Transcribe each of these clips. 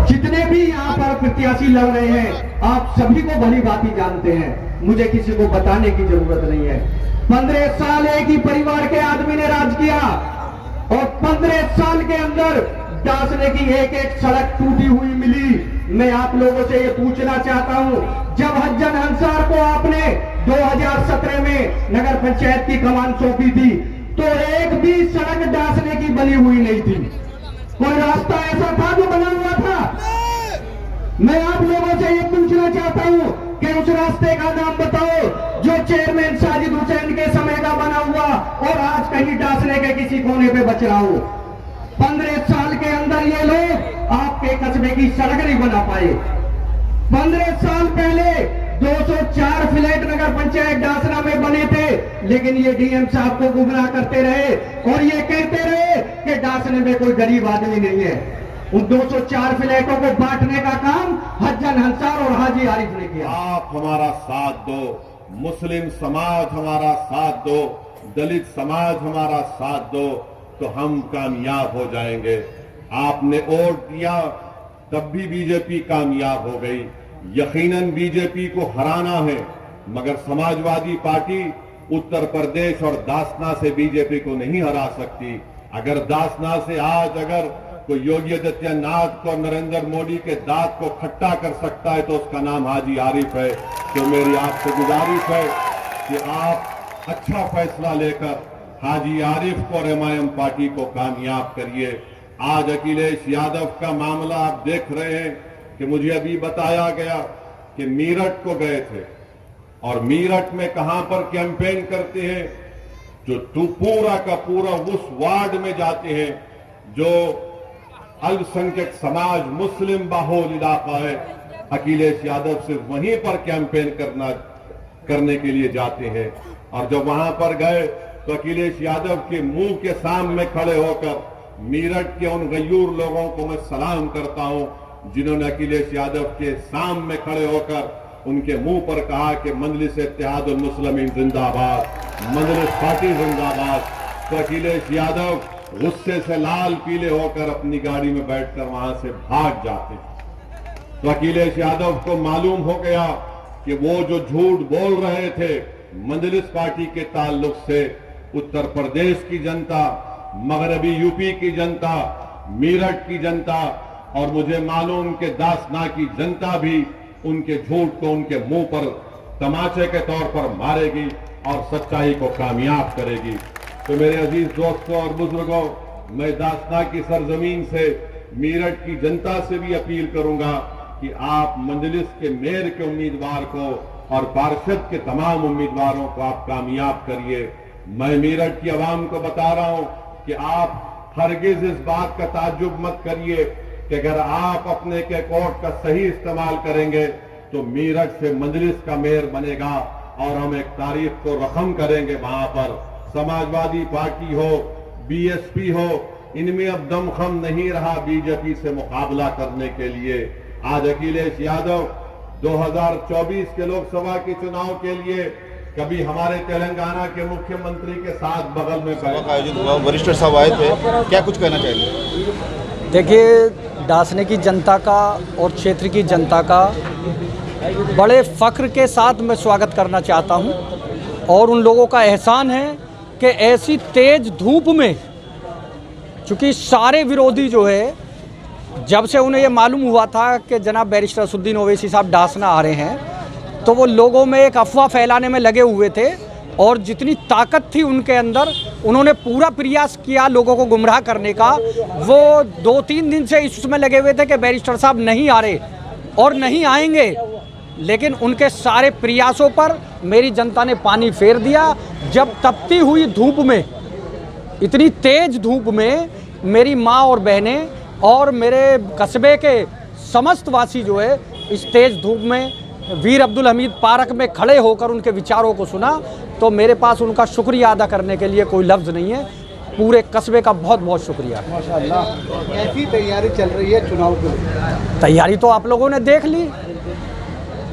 जितने भी यहाँ पर प्रत्याशी लड़ रहे हैं आप सभी को भली भांति जानते हैं, मुझे किसी को बताने की जरूरत नहीं है। 15 साल एक ही परिवार के आदमी ने राज किया और 15 साल के अंदर डासने की एक एक सड़क टूटी हुई मिली। मैं आप लोगों से ये पूछना चाहता हूं, जब हज्जन अंसार को आपने 2017 में नगर पंचायत की कमान सौंपी थी तो एक भी सड़क डासने की बनी हुई नहीं थी। कोई रास्ता ऐसा था जो बना हुआ था? मैं आप लोगों से ये पूछना चाहता हूं कि उस रास्ते का नाम बताओ जो चेयरमैन साजिद हुसैन के समय का बना हुआ और आज कहीं डासने के किसी कोने पे बच रहा हो। 15 साल के अंदर ये लोग आपके कस्बे की सड़क नहीं बना पाए। 15 साल पहले 204 फ्लैट नगर पंचायत डासना में बने थे, लेकिन ये डीएम साहब को गुमराह करते रहे और ये कहते रहे कि डासने में कोई गरीब आदमी नहीं है। उन 204 फ्लैटों को बांटने का काम हज्जन अंसार और हाजी आरिफ ने किया। आप हमारा साथ दो, मुस्लिम समाज हमारा साथ दो, दलित समाज हमारा साथ दो, तो हम कामयाब हो जाएंगे। आपने वोट दिया तब भी बीजेपी कामयाब हो गई। यकीनन बीजेपी को हराना है, मगर समाजवादी पार्टी उत्तर प्रदेश और दासना से बीजेपी को नहीं हरा सकती। अगर दासना से आज अगर कोई योगी आदित्यनाथ को, नरेंद्र मोदी के दांत को खट्टा कर सकता है तो उसका नाम हाजी आरिफ है। तो मेरी आपसे गुजारिश है कि आप अच्छा फैसला लेकर हाजी आरिफ को और एमआईएम पार्टी को कामयाब करिए। आज अखिलेश यादव का मामला आप देख रहे हैं कि मुझे अभी बताया गया कि मीरठ को गए थे और मीरठ में कहां पर कैंपेन करते हैं, जो पूरा का पूरा उस वार्ड में जाते हैं जो अल्पसंख्यक समाज मुस्लिम बाहुल इलाका है। अखिलेश यादव सिर्फ वहीं पर कैंपेन करने के लिए जाते हैं और जब वहां पर गए तो अखिलेश यादव के मुंह के सामने खड़े होकर मीरठ के उन गयूर लोगों को मैं सलाम करता हूं जिन्होंने अखिलेश यादव के सामने खड़े होकर उनके मुंह पर कहा कि मजलिस इत्तेहादुल मुस्लिमीन जिंदाबाद, मजलिस पार्टी जिंदाबाद। तो अखिलेश यादव गुस्से से लाल पीले होकर अपनी गाड़ी में बैठकर वहां से भाग जाते। तो अखिलेश यादव को मालूम हो गया कि वो जो झूठ बोल रहे थे मजलिस पार्टी के ताल्लुक से, उत्तर प्रदेश की जनता, मगरबी यूपी की जनता, मीरठ की जनता और मुझे मालूम कि दासना की जनता भी उनके झूठ को उनके मुंह पर तमाचे के तौर पर मारेगी और सच्चाई को कामयाब करेगी। तो मेरे अजीज दोस्तों और बुजुर्गों, मैं दासना की सरजमीन से मीरठ की जनता से भी अपील करूंगा कि आप मजलिस के मेयर के उम्मीदवार को और पार्षद के तमाम उम्मीदवारों को आप कामयाब करिए। मैं मीरठ की आवाम को बता रहा हूं कि आप हरगिज इस बात का ताज्जुब मत करिए कि अगर आप अपने के कोर्ट का सही इस्तेमाल करेंगे तो मीरठ से मजलिस का मेयर बनेगा और हम एक तारीख को रकम करेंगे। वहां पर समाजवादी पार्टी हो, बीएसपी हो, इनमें अब दमखम नहीं रहा बीजेपी से मुकाबला करने के लिए। आज अखिलेश यादव 2024 के लोकसभा के चुनाव के लिए कभी हमारे तेलंगाना के मुख्यमंत्री के साथ बगल में आयोजित हुआ, वरिष्ठ साहब आए थे, क्या कुछ कहना चाहिए? देखिए, दासने की जनता का और क्षेत्र की जनता का बड़े फ़ख्र के साथ मैं स्वागत करना चाहता हूं और उन लोगों का एहसान है कि ऐसी तेज़ धूप में, चूँकि सारे विरोधी जो है, जब से उन्हें ये मालूम हुआ था कि जनाब बैरिस्टर असदुद्दीन ओवैसी साहब डासना आ रहे हैं, तो वो लोगों में एक अफवाह फैलाने में लगे हुए थे और जितनी ताकत थी उनके अंदर, उन्होंने पूरा प्रयास किया लोगों को गुमराह करने का। वो 2-3 दिन से इसमें लगे हुए थे कि बैरिस्टर साहब नहीं आ रहे और नहीं आएंगे, लेकिन उनके सारे प्रयासों पर मेरी जनता ने पानी फेर दिया। जब तपती हुई धूप में, इतनी तेज़ धूप में, मेरी माँ और बहनें और मेरे कस्बे के समस्त वासी जो है इस तेज़ धूप में वीर अब्दुल हमीद पार्क में खड़े होकर उनके विचारों को सुना, तो मेरे पास उनका शुक्रिया अदा करने के लिए कोई लफ्ज़ नहीं है। पूरे कस्बे का बहुत बहुत शुक्रिया। माशाअल्लाह, कैसी तैयारी चल रही है चुनाव के लिए? तैयारी तो आप लोगों ने देख ली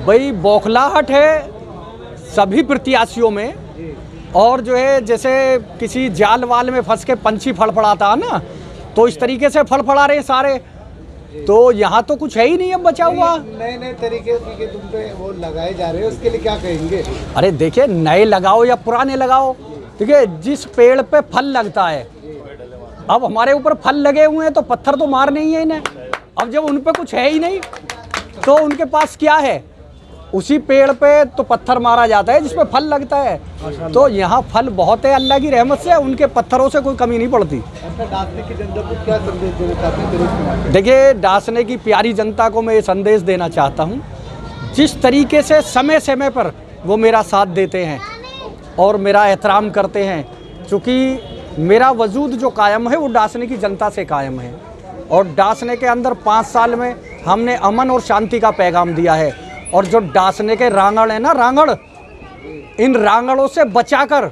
भाई, बौखलाहट है सभी प्रत्याशियों में और जो है जैसे किसी जाल वाल में फंस के पंछी फड़फड़ाता है ना, तो इस तरीके से फड़फड़ा रहे सारे। तो यहाँ तो कुछ है ही नहीं अब बचा हुआ। नए नए तरीके के तुम पे वो लगाए जा रहे हैं, उसके लिए क्या कहेंगे? अरे देखिए, नए लगाओ या पुराने लगाओ, देखिए जिस पेड़ पे फल लगता है, अब हमारे ऊपर फल लगे हुए हैं तो पत्थर तो मारने ही है इन्हें। अब जब उन पे कुछ है ही नहीं तो उनके पास क्या है? उसी पेड़ पे तो पत्थर मारा जाता है जिस पे फल लगता है। तो यहाँ फल बहुत है अल्लाह की रहमत से, उनके पत्थरों से कोई कमी नहीं पड़ती। डासने की जनता को क्या संदेश देना चाहते हैं दिनेश कुमार? देखिए, डासने की प्यारी जनता को मैं ये संदेश देना चाहता हूँ, जिस तरीके से समय समय पर वो मेरा साथ देते हैं और मेरा एहतराम करते हैं, क्योंकि मेरा वजूद जो कायम है वो डासने की जनता से कायम है। और डासने के अंदर 5 साल में हमने अमन और शांति का पैगाम दिया है। और जो डासने के रांगड़ है ना, रांगड़, इन रांगड़ों से बचाकर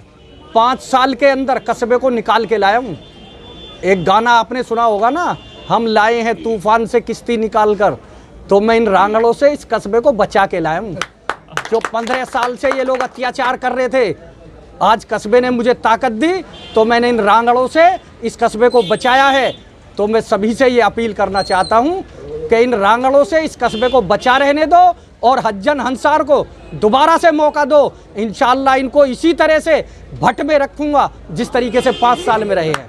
5 साल के अंदर कस्बे को निकाल के लाया हूँ। एक गाना आपने सुना होगा ना, हम लाए हैं तूफान से किश्ती निकाल कर, तो मैं इन रांगड़ों से इस कस्बे को बचा के लाया हूँ। जो 15 साल से ये लोग अत्याचार कर रहे थे, आज कस्बे ने मुझे ताकत दी तो मैंने इन रांगड़ों से इस कस्बे को बचाया है। तो मैं सभी से ये अपील करना चाहता हूँ कि इन रांगड़ों से इस कस्बे को बचा रहने दो और हज्जन हंसार को दोबारा से मौका दो। इंशाअल्लाह इनको इसी तरह से भट्ट में रखूँगा जिस तरीके से 5 साल में रहे हैं।